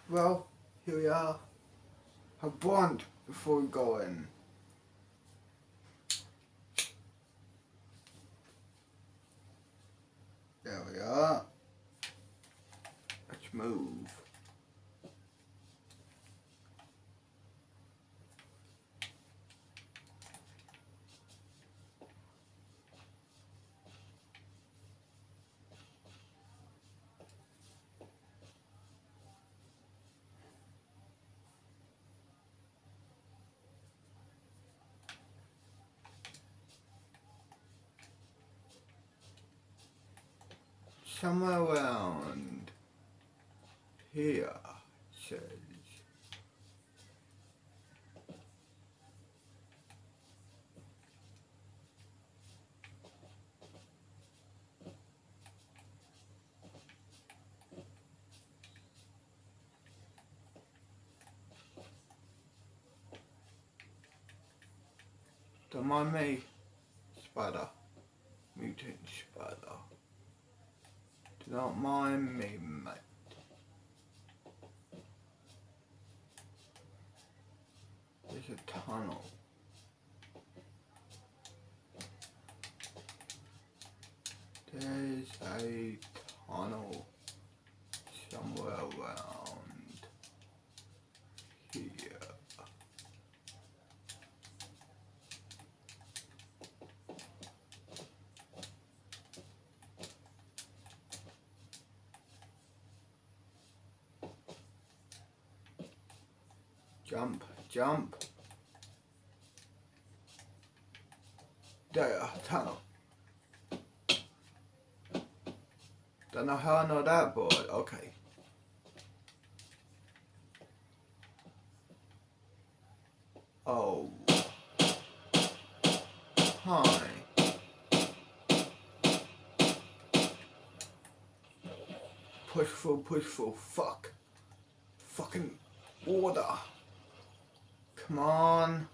Well, here we are. A bond before we go in. There we are. Let's move. Somewhere around here, it says. Don't mind me, spider. Mutant spider. Do not mind me, mate. There's a tunnel. There's a tunnel somewhere around here. Jump, jump. There, tunnel. Don't know how I know that, but okay. Oh. Hi. Push through, fuck. Fucking order. Come on.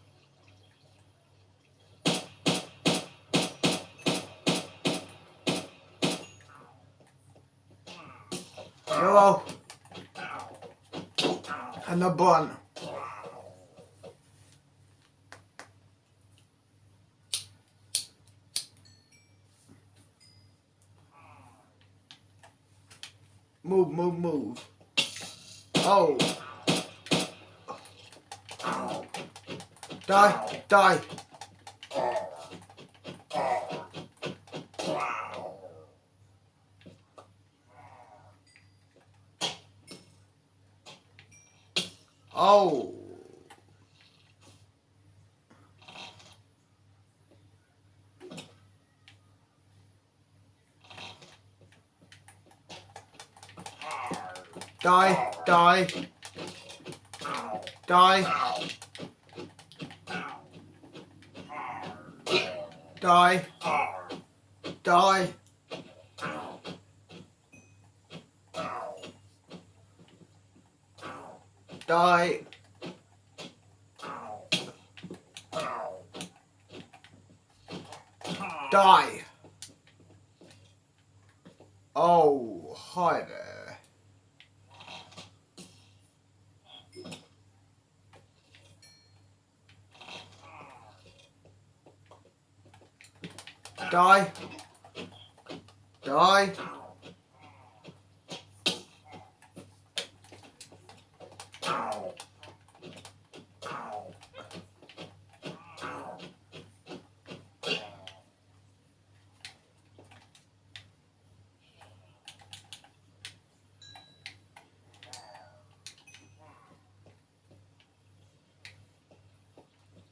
Hello. And a bun. Move. Oh. Die. Oh. Die. Die. Oh, hi there. Die.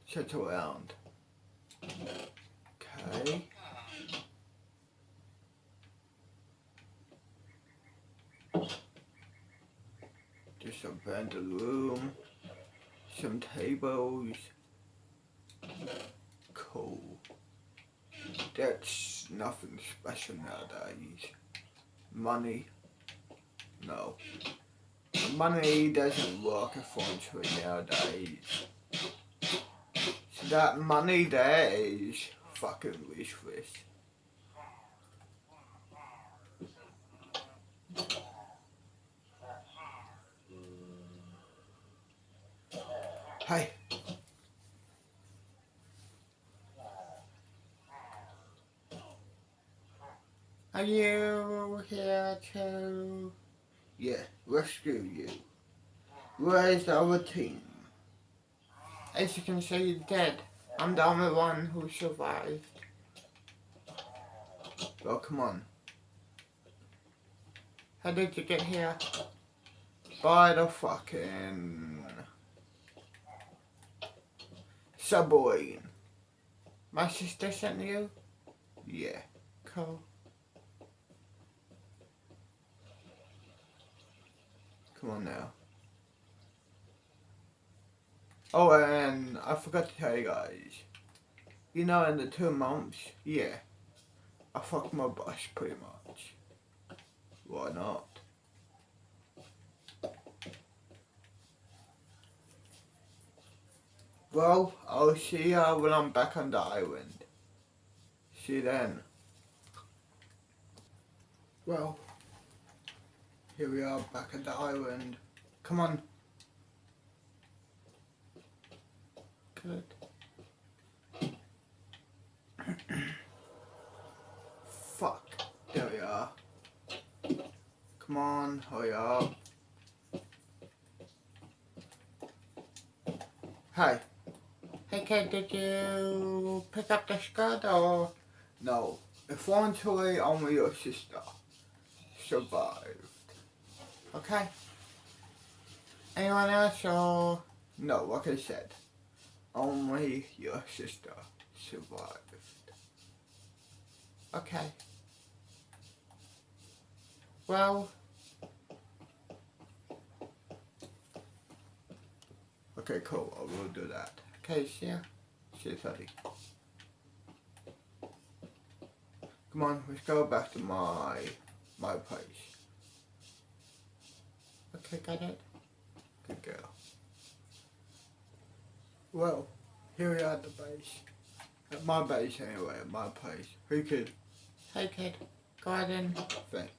Check around. Okay. Just abandoned room. Some tables. Cool. That's nothing special nowadays. Money. No. Money doesn't work effectively nowadays. So that money there is fucking useless. Hey. Are you here to... Yeah, rescue you. Where's the other team? As you can see, you're dead. I'm the only one who survived. Well, come on. How did you get here? By the fucking submarine. My sister sent you? Yeah. Cool. Come on now. Oh, and I forgot to tell you guys. You know, in the 2 months, yeah, I fucked my boss pretty much. Why not? Well, I'll see ya when I'm back on the island. See you then. Well, here we are back at the island. Come on. Good. Fuck. There we are. Come on, hurry up. Hi. Hey kid, did you pick up the scud or... No, eventually only your sister survived. Okay. Anyone else or... No, like I said, only your sister survived. Okay. Well... Okay, cool, I will do that. Okay, see ya. See you, Teddy. Come on, let's go back to my place. Okay, got it. Good girl. Well, here we are at the base. At my base anyway, at my place. Hey kid. Hey kid, go ahead and... Thanks.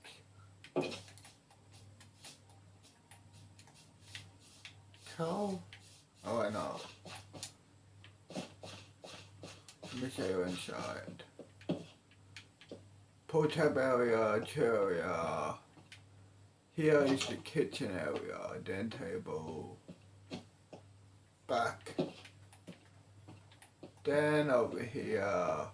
Cool. Oh, I know. Let me show you inside. Pool tub area, chair area. Here is the kitchen area, den table. Back. Then over here,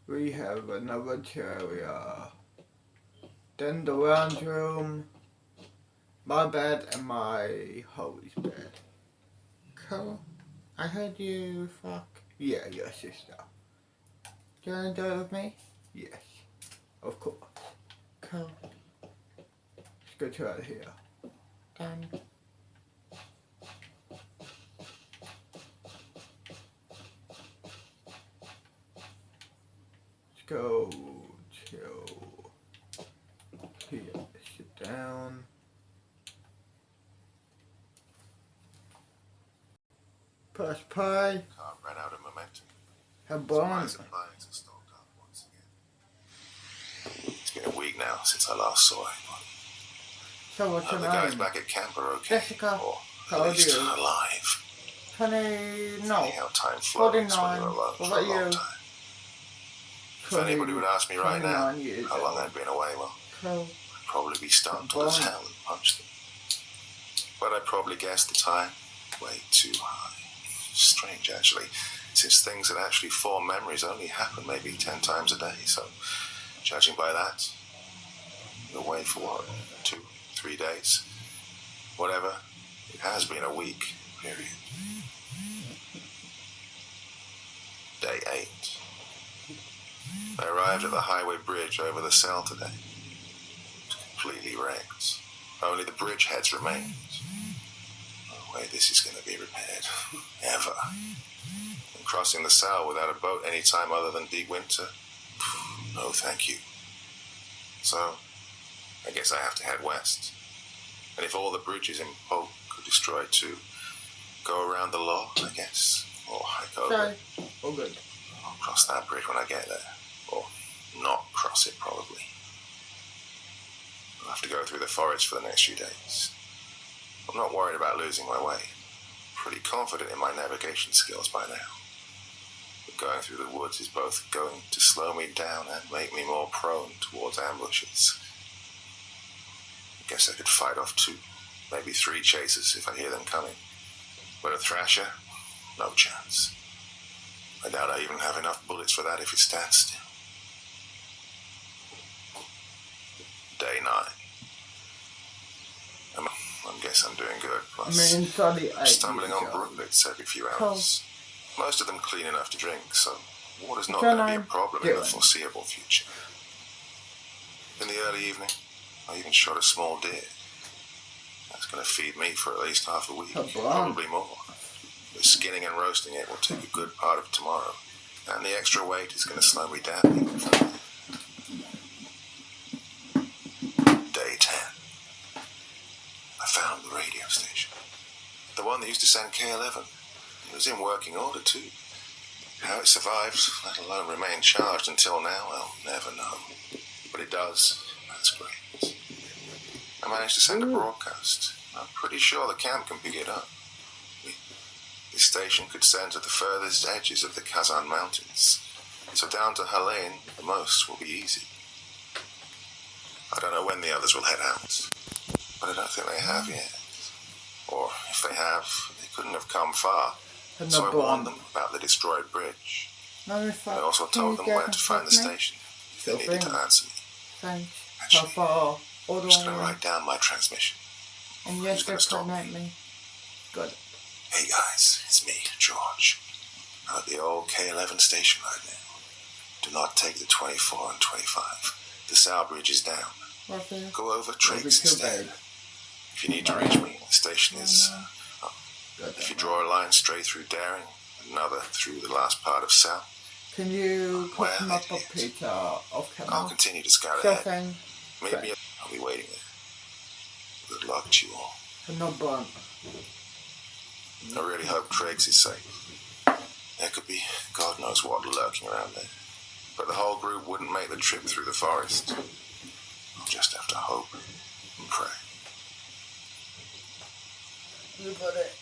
we have another chair area. Then the lounge room, my bed, and my Holly's bed. Cool. I heard you fuck. Yeah, your sister. Do you wanna do it with me? Yes, of course. Cool. Let's get you out of here. Done. Let's go chill. Here, sit down. Press play. Car ran out of momentum. Have My fun. supplies are stocked up once again. It's been a week now since I last saw him. So what's your The guys name? back at camp are okay. Jessica. Or How at old are least you? alive. 20... No. Funny how time flies when 49. you're alone What for a about long you? time. If anybody would ask me right now 29 years how long old. I'd been away, well, Cool. I'd probably be startled as hell and punch them. But I'd probably guess the time way too high. Strange, actually, since things that actually form memories only happen maybe 10 times a day. So, judging by that, you're away for what, 2, 3 days? Whatever. It has been a week, period. Day 8. I arrived at the highway bridge over the Cell today. It was completely wrecked. Only the bridgeheads remained. No way this is going to be repaired. Ever. And crossing the Cell without a boat any time other than deep winter? No, thank you. So, I guess I have to head west. And if all the bridges in Polk are destroyed too, go around the law, I guess. Or hike over. Sorry. Oh, good. I'll cross that bridge when I get there. Or not cross it, probably. I'll have to go through the forest for the next few days. I'm not worried about losing my way. Pretty confident in my navigation skills by now. But going through the woods is both going to slow me down and make me more prone towards ambushes. I guess I could fight off 2, maybe 3 chasers if I hear them coming. But a thrasher? No chance. I doubt I even have enough bullets for that if it stands still. Day 9. I guess I'm doing good. Plus, I'm stumbling on brooklets every few hours. Most of them clean enough to drink, so water's not going to be a problem in the foreseeable future. In the early evening, I even shot a small deer. That's going to feed me for at least half a week, probably more. The skinning and roasting it will take a good part of tomorrow, and the extra weight is going to slow me down even further. Day 10. I found the radio station. The one that used to send K11. It was in working order too. How it survives, let alone remain charged until now, I'll never know. But it does. That's great. I managed to send a broadcast. I'm pretty sure the camp can pick it up. This station could send to the furthest edges of the Kazan Mountains. So down to Helene, the most will be easy. I don't know when the others will head out, but I don't think they have yet. Or if they have, they couldn't have come far. So I warned them about the destroyed bridge. I also told them where to find the station if they needed to answer me. Thanks. Actually, How far? I'm just going to write down my transmission. And yes, they connect me. Good. Hey guys, it's me, George. I'm at the old K11 station right now. Do not take the 24 and 25. The Sow Bridge is down. Go over Triggs instead. If you need to reach me, the station is... if you draw a line straight through Daring, another through the last part of South. Can you put them up a picture of camera? I'll continue to scout ahead. Maybe I'll be waiting there. Good luck to you all. No burn. I really hope Triggs is safe. There could be God knows what lurking around there. But the whole group wouldn't make the trip through the forest. I'll just have to hope and pray.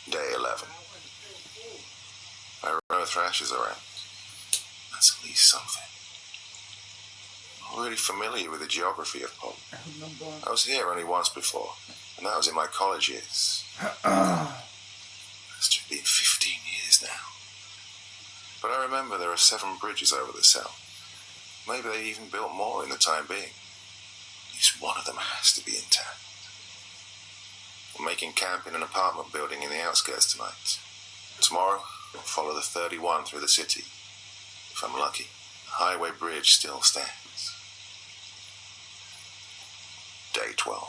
Day 11. I know thrashers around. That's at least something. I'm already familiar with the geography of Poland. I was here only once before, and that was in my college years. It's been 15 years now. But I remember there are 7 bridges over the South. Maybe they even built more in the time being. At least one of them has to be intact. We're making camp in an apartment building in the outskirts tonight. Tomorrow, I'll follow the 31 through the city. If I'm lucky, the highway bridge still stands. Day 12.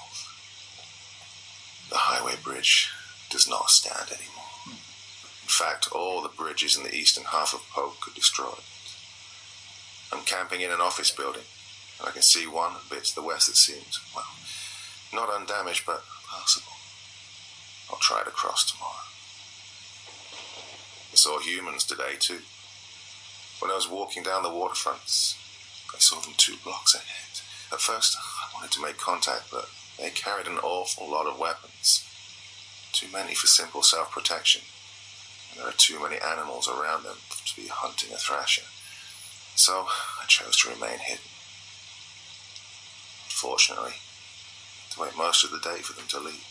The highway bridge does not stand anymore. In fact, all the bridges in the eastern half of Poke are destroyed. I'm camping in an office building, and I can see one a bit to the west that seems, well, not undamaged, but passable. I'll try to cross tomorrow. I saw humans today, too. When I was walking down the waterfronts, I saw them 2 blocks ahead. At first, I wanted to make contact, but they carried an awful lot of weapons. Too many for simple self-protection. And there are too many animals around them to be hunting a thrasher. So I chose to remain hidden. Fortunately, I had to wait most of the day for them to leave.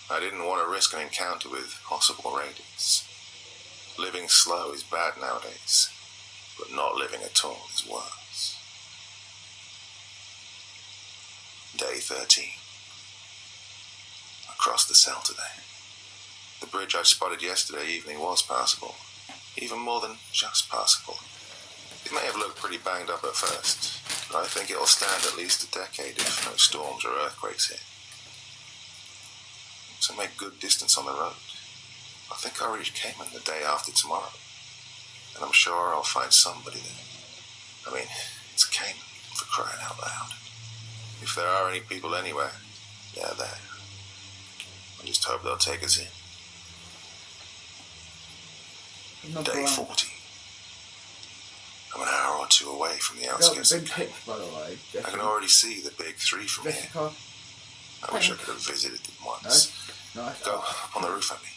I didn't want to risk an encounter with possible raiders. Living slow is bad nowadays, but not living at all is worse. Day 13. I crossed the Sel today. The bridge I spotted yesterday evening was passable, even more than just passable. It may have looked pretty banged up at first, but I think it'll stand at least a decade if no storms or earthquakes hit. So make good distance on the road. I think I'll reach Cayman the day after tomorrow, and I'm sure I'll find somebody there. I mean, it's Cayman, for crying out loud. If there are any people anywhere, they're there. I just hope they'll take us in. Day 40. I'm an hour or 2 away from the outskirts of Cayman. By the way, I can already see the big 3 from here. I wish I could have visited them once. Nice. Go up on the roof, I mean.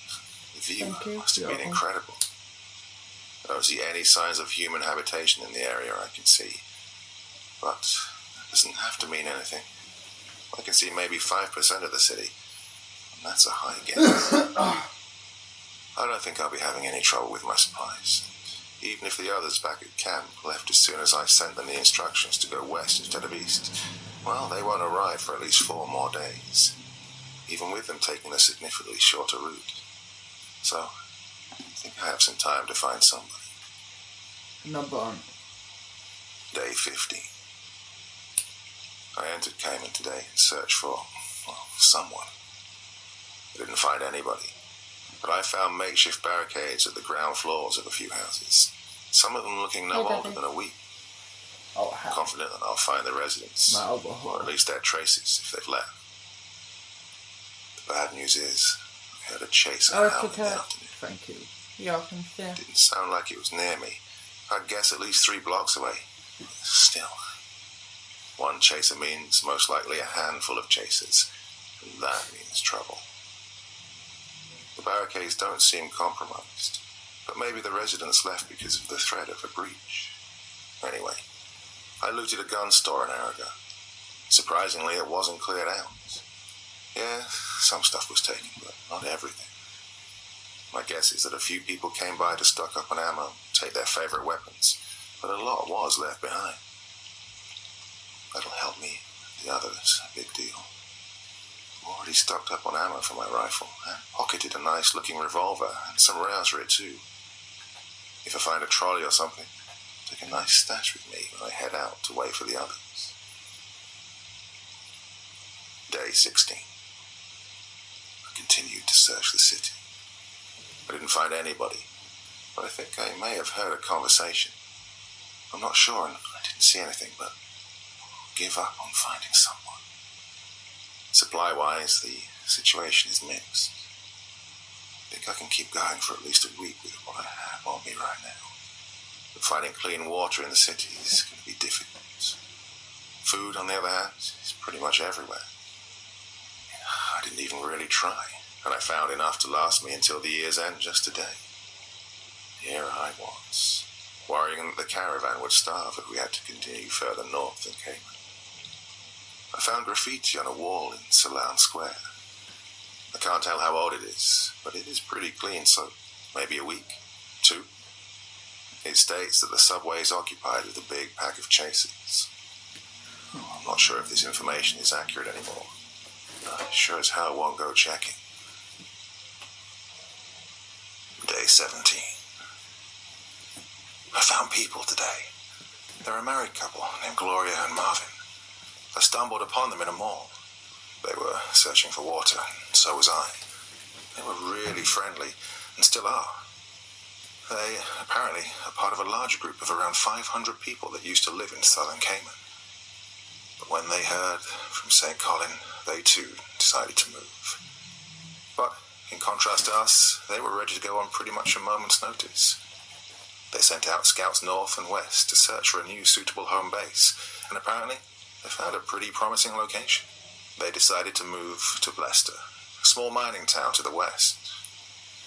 The view Thank you. must have been Yeah. incredible. I don't see any signs of human habitation in the area I can see. But that doesn't have to mean anything. I can see maybe 5% of the city. And that's a high guess. I don't think I'll be having any trouble with my supplies. Even if the others back at camp left as soon as I sent them the instructions to go west instead of east, well, they won't arrive for at least 4 more days, even with them taking a significantly shorter route. So, I think I have some time to find somebody. Number one. Day 15. I entered Cayman today in search for, well, someone. I didn't find anybody, but I found makeshift barricades at the ground floors of a few houses, some of them looking no older than a week. Oh, I'm confident that I'll find the residents, or at least their traces if they've left. The bad news is, I heard a chaser howl in the afternoon. Thank you. Yeah, I can see. It didn't sound like it was near me. I'd guess at least 3 blocks away. Still, one chaser means most likely a handful of chasers, and that means trouble. The barricades don't seem compromised, but maybe the residents left because of the threat of a breach. Anyway, I looted a gun store an hour ago. Surprisingly, it wasn't cleared out. Yeah, some stuff was taken, but not everything. My guess is that a few people came by to stock up on ammo, take their favorite weapons, but a lot was left behind. That'll help me. The others, a big deal. I'm already stocked up on ammo for my rifle, and pocketed a nice-looking revolver and some rounds for it too. If I find a trolley or something, I'll take a nice stash with me when I head out to wait for the others. Day 16. I continued to search the city. I didn't find anybody, but I think I may have heard a conversation. I'm not sure, and I didn't see anything, but I'll give up on finding someone. Supply-wise, the situation is mixed. I think I can keep going for at least a week with what I have on me right now. But finding clean water in the city is going to be difficult. Food, on the other hand, is pretty much everywhere. I didn't even really try, and I found enough to last me until the year's end just today. Here I was, worrying that the caravan would starve if we had to continue further north than Cayman. I found graffiti on a wall in Ceylon Square. I can't tell how old it is, but it is pretty clean, so maybe a week, 2. It states that the subway is occupied with a big pack of chasers. I'm not sure if this information is accurate anymore. I sure as hell won't go checking. Day 17. I found people today. They're a married couple named Gloria and Marvin. I stumbled upon them in a mall. They were searching for water, and so was I. They were really friendly, and still are. They apparently are part of a large group of around 500 people that used to live in southern Cayman. But when they heard from St. Colin, they too decided to move. But in contrast to us, they were ready to go on pretty much a moment's notice. They sent out scouts north and west to search for a new suitable home base, and apparently they found a pretty promising location. They decided to move to Blester, a small mining town to the west.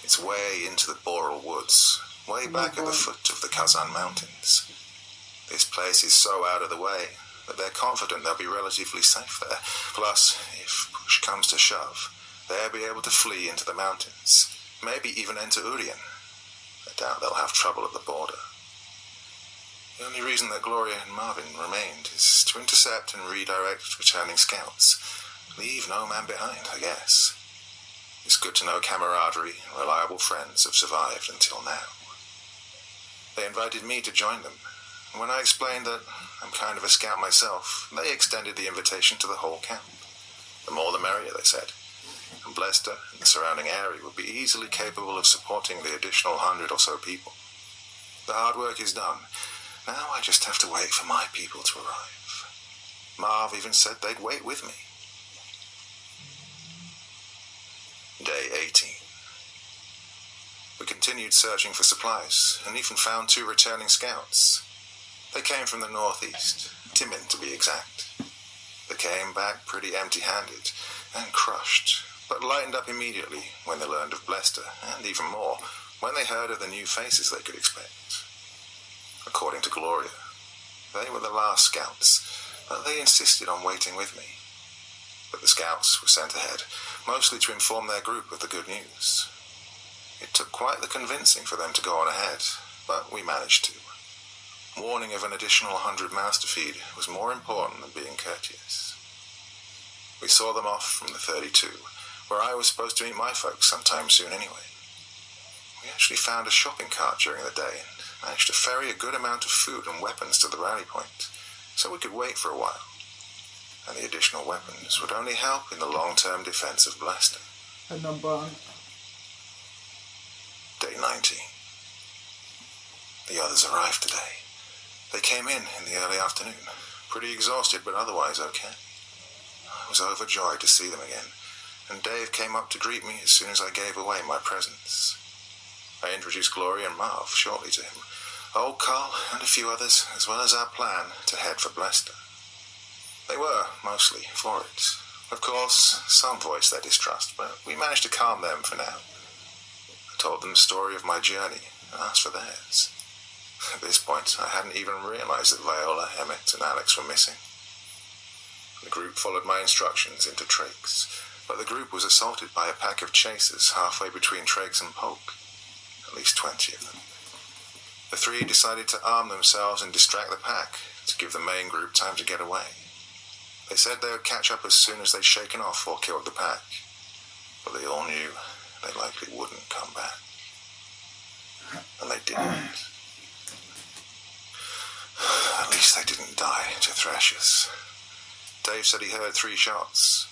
It's way into the Boreal Woods, way back at the foot of the Kazan Mountains. This place is so out of the way that they're confident they'll be relatively safe there. Plus, if push comes to shove, they'll be able to flee into the mountains, maybe even enter Urien. I doubt they'll have trouble at the border. The only reason that Gloria and Marvin remained is to intercept and redirect returning scouts. Leave no man behind, I guess. It's good to know camaraderie and reliable friends have survived until now. They invited me to join them, and when I explained that I'm kind of a scout myself, they extended the invitation to the whole camp. The more the merrier, they said, and Blester and the surrounding area would be easily capable of supporting the additional 100 or so people. The hard work is done. Now I just have to wait for my people to arrive. Marv even said they'd wait with me. Day 18. We continued searching for supplies and even found 2 returning scouts. They came from the northeast, Timin to be exact. They came back pretty empty-handed and crushed, but lightened up immediately when they learned of Blester, and even more when they heard of the new faces they could expect. According to Gloria, they were the last scouts, but they insisted on waiting with me. But the scouts were sent ahead, mostly to inform their group of the good news. It took quite the convincing for them to go on ahead, but we managed to. Warning of an additional 100 mouths to feed was more important than being courteous. We saw them off from the 32, where I was supposed to meet my folks sometime soon anyway. We actually found a shopping cart during the day and managed to ferry a good amount of food and weapons to the rally point, so we could wait for a while. And the additional weapons would only help in the long-term defense of Blester. And number one. Day 19. The others arrived today. They came in the early afternoon, pretty exhausted but otherwise okay. I was overjoyed to see them again, and Dave came up to greet me as soon as I gave away my presents. I introduced Gloria and Marv shortly to him, old Carl and a few others, as well as our plan to head for Blester. They were mostly for it. Of course, some voiced their distrust, but we managed to calm them for now. I told them the story of my journey and asked for theirs. At this point, I hadn't even realized that Viola, Emmett, and Alex were missing. The group followed my instructions into Trakes, but the group was assaulted by a pack of chasers halfway between Trakes and Polk. At least 20 of them. The three decided to arm themselves and distract the pack to give the main group time to get away. They said they would catch up as soon as they'd shaken off or killed the pack, but they all knew they likely wouldn't come back. And they didn't. At least they didn't die to thrash us. Dave said he heard 3 shots,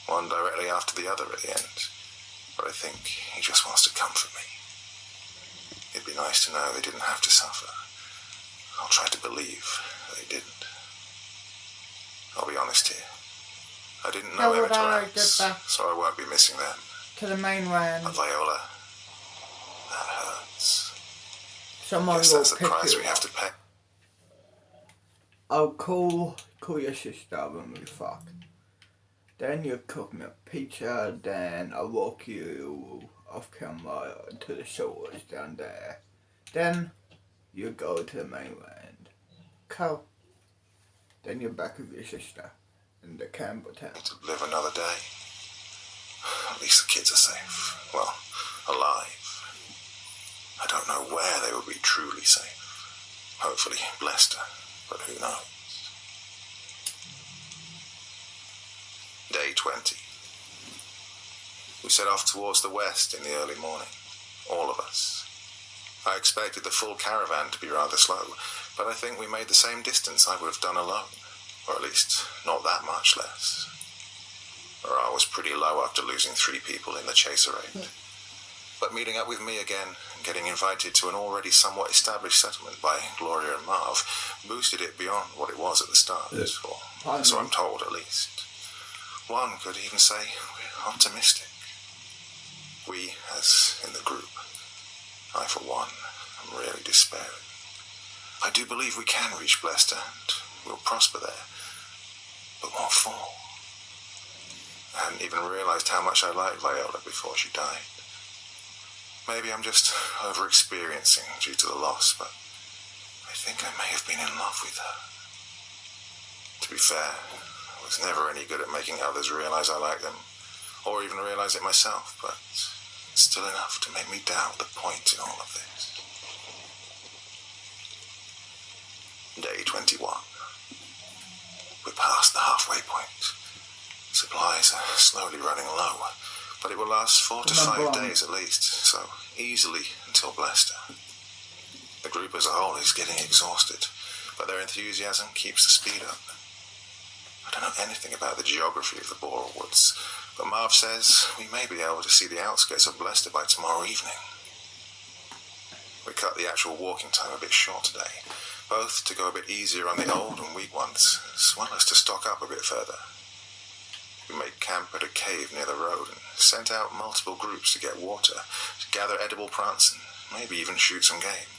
one directly after the other at the end, but I think he just wants to comfort me. It'd be nice to know they didn't have to suffer. I'll try to believe they didn't. I'll be honest here. I didn't know Emmett or Alex, so I won't be missing them. To the main round. But Viola, that hurts. Someone Guess will that's the pick price you we have up. to pay. I'll call your sister when we fuck. Then you cook me a pizza, then I'll walk you off camera to the shores down there. Then you go to the mainland. Cool. Then you're back with your sister in the Campbell town. To live another day. At least the kids are safe. Well, alive. I don't know where they will be truly safe. Hopefully Blester, but who knows? Day 20. We set off towards the west in the early morning, all of us. I expected the full caravan to be rather slow, but I think we made the same distance I would have done alone, or at least not that much less. Morale was pretty low after losing 3 people in the chaser raid. But meeting up with me again and getting invited to an already somewhat established settlement by Gloria and Marv boosted it beyond what it was at the start, or so I'm told at least. One could even say we're optimistic. We, as in the group, I for one, am really despairing. I do believe we can reach Blester and we'll prosper there, but what for? I hadn't even realized how much I liked Viola before she died. Maybe I'm just over-experiencing due to the loss, but I think I may have been in love with her. To be fair, I was never any good at making others realize I like them, or even realize it myself, but it's still enough to make me doubt the point in all of this. Day 21. We're past the halfway point. Supplies are slowly running low, but it will last 4 to 5 days at least, so easily until Blester. The group as a whole is getting exhausted, but their enthusiasm keeps the speed up. I don't know anything about the geography of the Boral Woods, but Marv says we may be able to see the outskirts of Blester by tomorrow evening. We cut the actual walking time a bit short today, both to go a bit easier on the old and weak ones, as well as to stock up a bit further. We made camp at a cave near the road and sent out multiple groups to get water, to gather edible plants and maybe even shoot some game.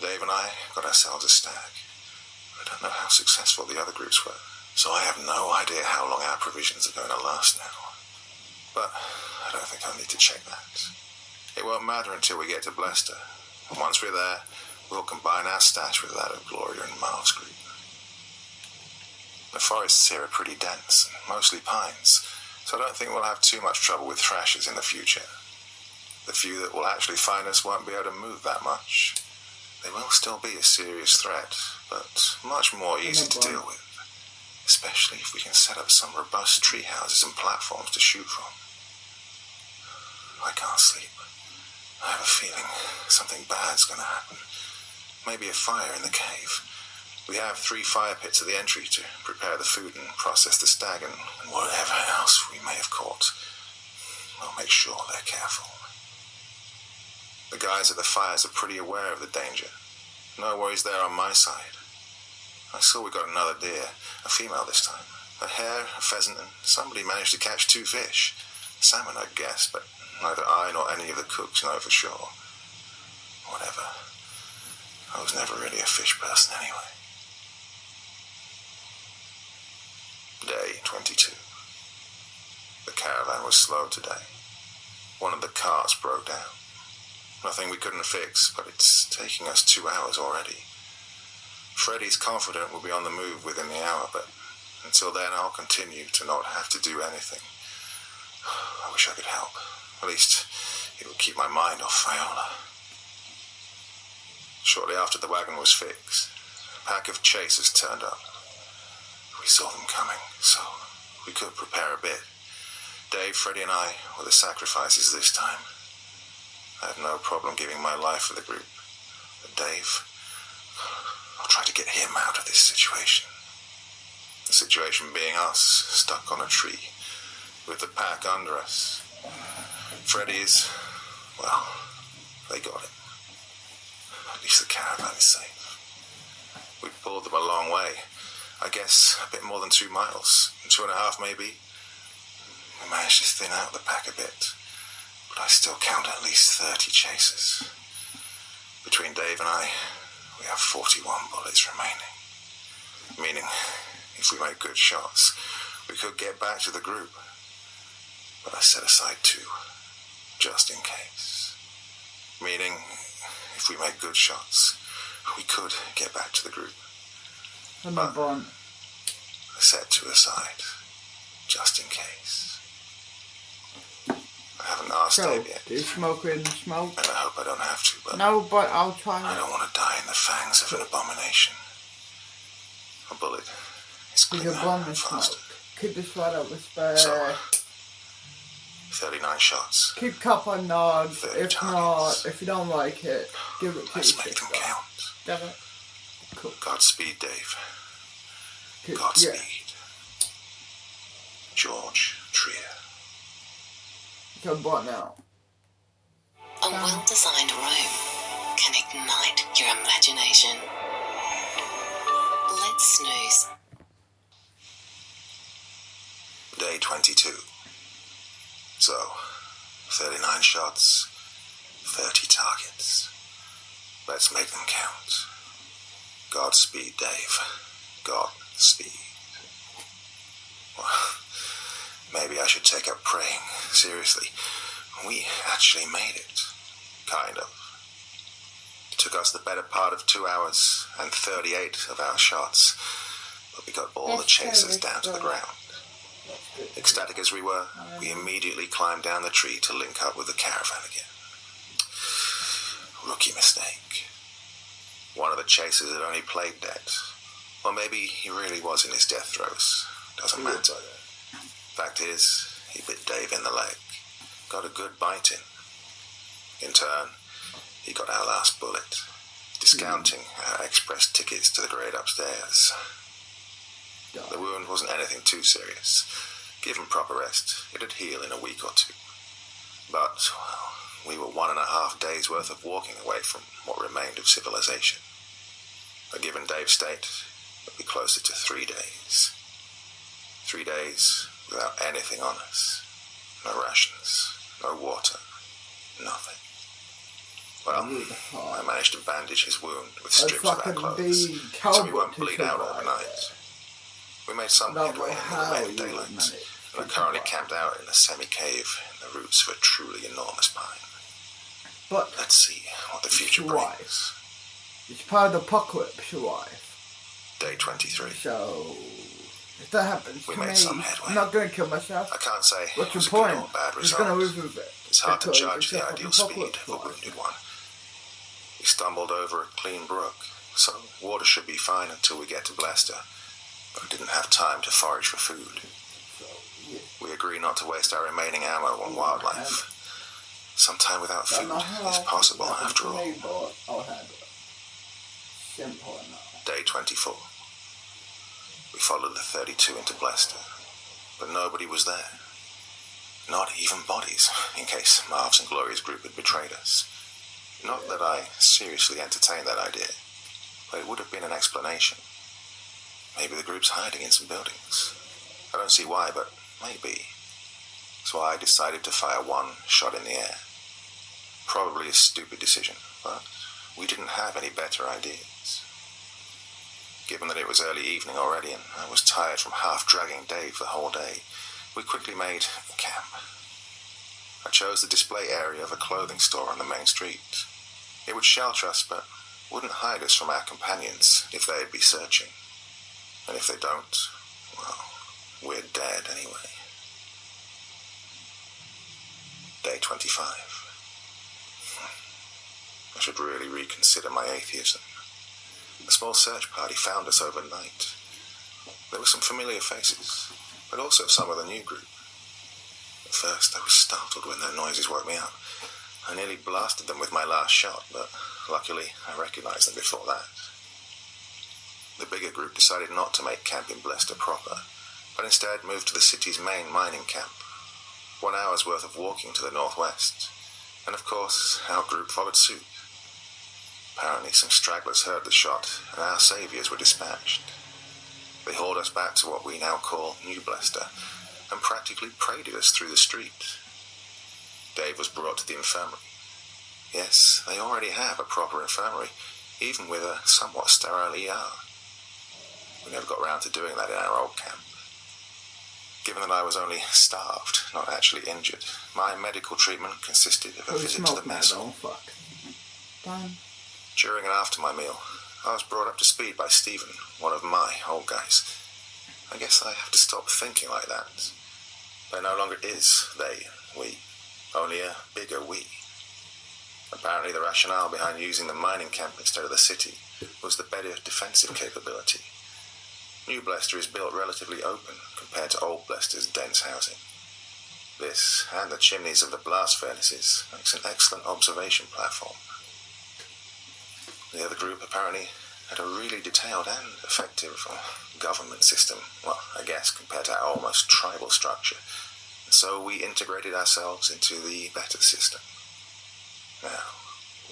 Dave and I got ourselves a stag. I don't know how successful the other groups were, so I have no idea how long our provisions are going to last now. But I don't think I'll need to check that. It won't matter until we get to Blester. And once we're there, we'll combine our stash with that of Gloria and Marv's group. The forests here are pretty dense, and mostly pines, so I don't think we'll have too much trouble with thrashers in the future. The few that will actually find us won't be able to move that much. They will still be a serious threat, but much more easy to deal with, especially if we can set up some robust tree houses and platforms to shoot from. I can't sleep. I have a feeling something bad's going to happen. Maybe a fire in the cave. We have 3 fire pits at the entry to prepare the food and process the stag and whatever else we may have caught. We'll make sure they're careful. The guys at the fires are pretty aware of the danger. No worries there on my side. I saw we got another deer, a female this time. A hare, a pheasant, and somebody managed to catch 2 fish. Salmon, I'd guess, but neither I nor any of the cooks know for sure. Whatever. I was never really a fish person anyway. Day 22. The caravan was slow today. One of the carts broke down. Nothing we couldn't fix, but it's taking us 2 hours already. Freddy's confident we'll be on the move within the hour, but until then I'll continue to not have to do anything. I wish I could help. At least it would keep my mind off Viola. Shortly after the wagon was fixed, a pack of chasers turned up. We saw them coming, so we could prepare a bit. Dave, Freddy, and I were the sacrifices this time. I have no problem giving my life for the group. But Dave, I'll try to get him out of this situation. The situation being us, stuck on a tree, with the pack under us. Freddy's, well, they got it. At least the caravan is safe. We pulled them a long way. I guess a bit more than 2 miles, 2.5 maybe. We managed to thin out the pack a bit, but I still count at least 30 chasers. Between Dave and I, we have 41 bullets remaining. Meaning, if we make good shots, we could get back to the group. But I set aside 2, just in case. Meaning, if we make good shots, we could get back to the group. I'm not born. I set 2 aside, just in case. I haven't asked So, Dave yet, do you smoke in smoke? and I hope I don't have to, but No, but I'll try I it. don't want to die in the fangs of an abomination. A bullet is There's cleaner a bomb in and smoke. faster. Keep this right up with spare. So, 39 shots. Keep cup on nods. 30 If targets. not, if you don't like it, give it to Let's your make them sister. count. Damn it. Cool. Godspeed, Dave. Keep, Godspeed. yeah. George Trier. So what now? A well-designed room can ignite your imagination. Let's snooze. Day 22. So, 39 shots, 30 targets. Let's make them count. Godspeed, Dave. Godspeed. Well, maybe I should take up praying. Seriously, we actually made it. Kind of. It took us the better part of 2 hours and 38 of our shots, but we got all the chasers down to the ground. Ecstatic as we were, we immediately climbed down the tree to link up with the caravan again. Rookie mistake. One of the chasers had only played dead. Or maybe he really was in his death throes. Doesn't matter. Fact is, he bit Dave in the leg. Got a good bite in. In turn, he got our last bullet, discounting our express tickets to the grade upstairs. The wound wasn't anything too serious. Given proper rest, it'd heal in a week or 2. But, well, we were 1.5 days worth of walking away from what remained of civilization. A given Dave's state would be closer to 3 days. 3 days without anything on us. No rations, no water, nothing. Well, I managed to bandage his wound with strips of our clothes, so he won't bleed out overnight. We made some Don't headway know in the how remaining you would daylight, manage. and are currently camped out in a semi-cave in the roots of a truly enormous pine. But Let's see what the future brings. it's part of the apocalypse, your wife. Day 23. So, if that happens We to made me, some headway. I'm not going to kill myself. I can't say What's it the was a point? good or bad It's going to result. lose with it. It's hard to because judge the it's a ideal fucking speed of a apocalypse. wounded one. We stumbled over a clean brook, so water should be fine until we get to Blester, but we didn't have time to forage for food. So, yeah. We agree not to waste our remaining ammo on wildlife. Some time without food is possible after all. I'll have it. Simple enough. Day 24. We followed the 32 into Blester, but nobody was there. Not even bodies, in case Marv's and Gloria's group had betrayed us. Not that I seriously entertained that idea, but it would have been an explanation. Maybe the group's hiding in some buildings. I don't see why, but maybe. So I decided to fire one shot in the air. Probably a stupid decision, but we didn't have any better ideas. Given that it was early evening already and I was tired from half-dragging Dave the whole day, we quickly made camp. I chose the display area of a clothing store on the main street. It would shelter us, but wouldn't hide us from our companions if they'd be searching. And if they don't, well, we're dead anyway. Day 25. I should really reconsider my atheism. A small search party found us overnight. There were some familiar faces, but also some of the new group. At first, I was startled when their noises woke me up. I nearly blasted them with my last shot, but luckily I recognized them before that. The bigger group decided not to make camp in Blester proper, but instead moved to the city's main mining camp. 1 hour's worth of walking to the northwest, and of course, our group followed suit. Apparently, some stragglers heard the shot, and our saviours were dispatched. They hauled us back to what we now call New Blester, and practically paraded us through the street. Dave was brought to the infirmary. Yes, they already have a proper infirmary, even with a somewhat sterile ER. We never got round to doing that in our old camp. Given that I was only starved, not actually injured, my medical treatment consisted of a visit to the mess hall. Fuck. Done. During and after my meal, I was brought up to speed by Stephen, one of my old guys. I guess I have to stop thinking like that. There no longer is they, we, only a bigger we. Apparently the rationale behind using the mining camp instead of the city was the better defensive capability. New Blester is built relatively open compared to old Blester's dense housing. This, and the chimneys of the blast furnaces, makes an excellent observation platform. The other group apparently had a really detailed and effective government system, well, I guess, compared to our almost tribal structure. And so we integrated ourselves into the better system. Now,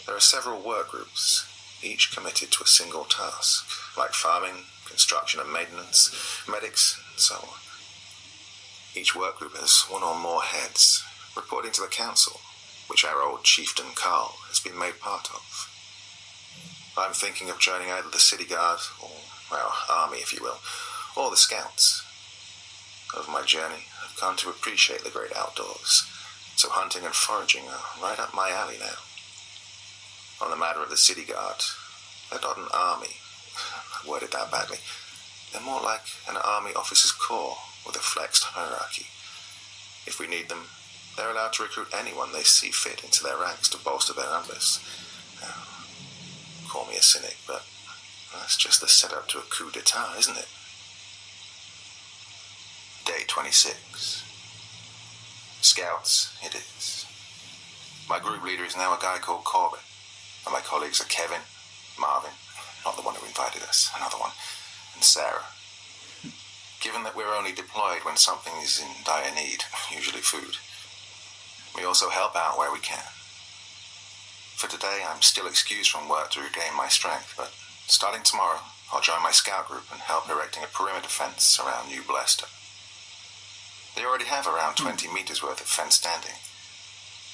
there are several work groups, each committed to a single task, like farming, construction and maintenance, medics, and so on. Each work group has one or more heads, reporting to the council, which our old chieftain Carl has been made part of. I'm thinking of joining either the city guard, or, well, army if you will, or the scouts. Over my journey, I've come to appreciate the great outdoors, so hunting and foraging are right up my alley now. On the matter of the city guard, they're not an army. I worded that badly. They're more like an army officer's corps with a flexed hierarchy. If we need them, they're allowed to recruit anyone they see fit into their ranks to bolster their numbers. Now, call me a cynic, but that's just the setup to a coup d'etat, isn't it? Day 26. Scouts, it is. My group leader is now a guy called Corbin, and my colleagues are Kevin, Marvin, not the one who invited us, another one, and Sarah. Given that we're only deployed when something is in dire need, usually food, we also help out where we can. For today, I'm still excused from work to regain my strength, but starting tomorrow, I'll join my scout group and help erecting a perimeter fence around New Blester. They already have around 20 meters worth of fence standing.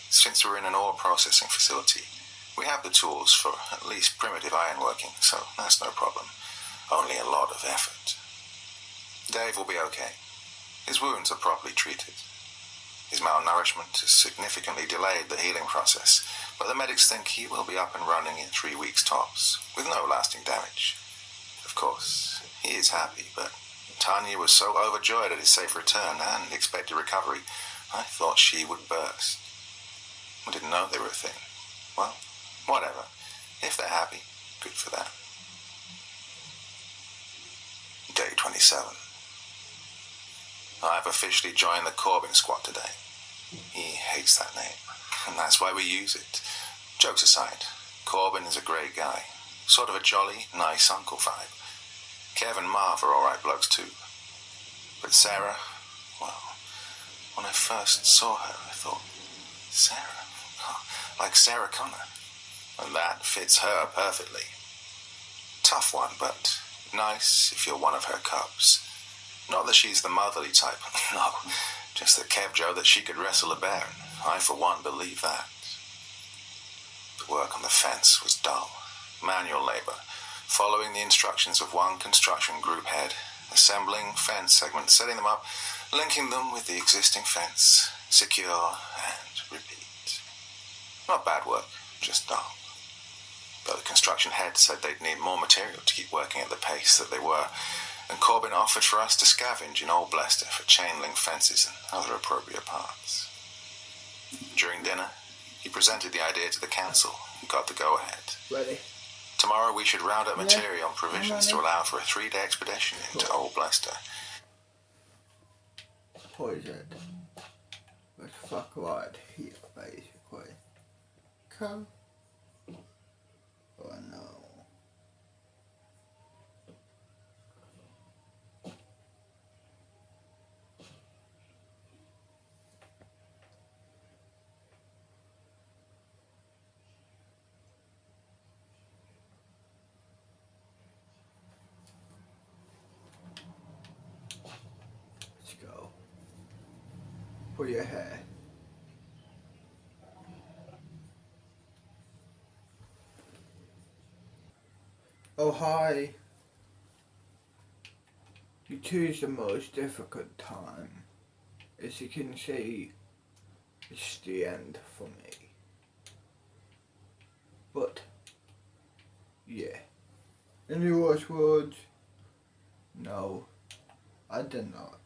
Since we're in an ore processing facility, we have the tools for at least primitive ironworking, so that's no problem. Only a lot of effort. Dave will be okay. his wounds are properly treated. His malnourishment has significantly delayed the healing process, but the medics think he will be up and running in 3 weeks tops, with no lasting damage. Of course, he is happy, but Tanya was so overjoyed at his safe return and expected recovery, I thought she would burst. I didn't know they were a thing. Well, whatever. If they're happy, good for them. Day 27. I've officially joined the Corbin squad today. He hates that name, and that's why we use it. Jokes aside, Corbin is a great guy. Sort of a jolly, nice uncle vibe. Kev and Marv are alright blokes too. But Sarah, well, when I first saw her, I thought, Sarah? Oh, like Sarah Connor. And that fits her perfectly. Tough one, but nice if you're one of her cubs. Not that she's the motherly type, no. Just that Kev Joe that she could wrestle a bear, and I for one believe that. The work on the fence was dull. Manual labour, following the instructions of one construction group head, assembling fence segments, setting them up, linking them with the existing fence, secure and repeat. Not bad work, just dull. But the construction head said they'd need more material to keep working at the pace that they were, and Corbin offered for us to scavenge in Old Blester for chain link fences and other appropriate parts. During dinner, he presented the idea to the council and got the go-ahead. Ready? Tomorrow we should round up material and I'm provisions to ready. allow for a 3-day expedition into Old Blester. What is it? Let's fuck right here, basically. Come. Oh no. Let's go. Pull your hair. Oh hi. You choose the most difficult time. As you can see, it's the end for me. But, yeah. Any last words? No, I did not.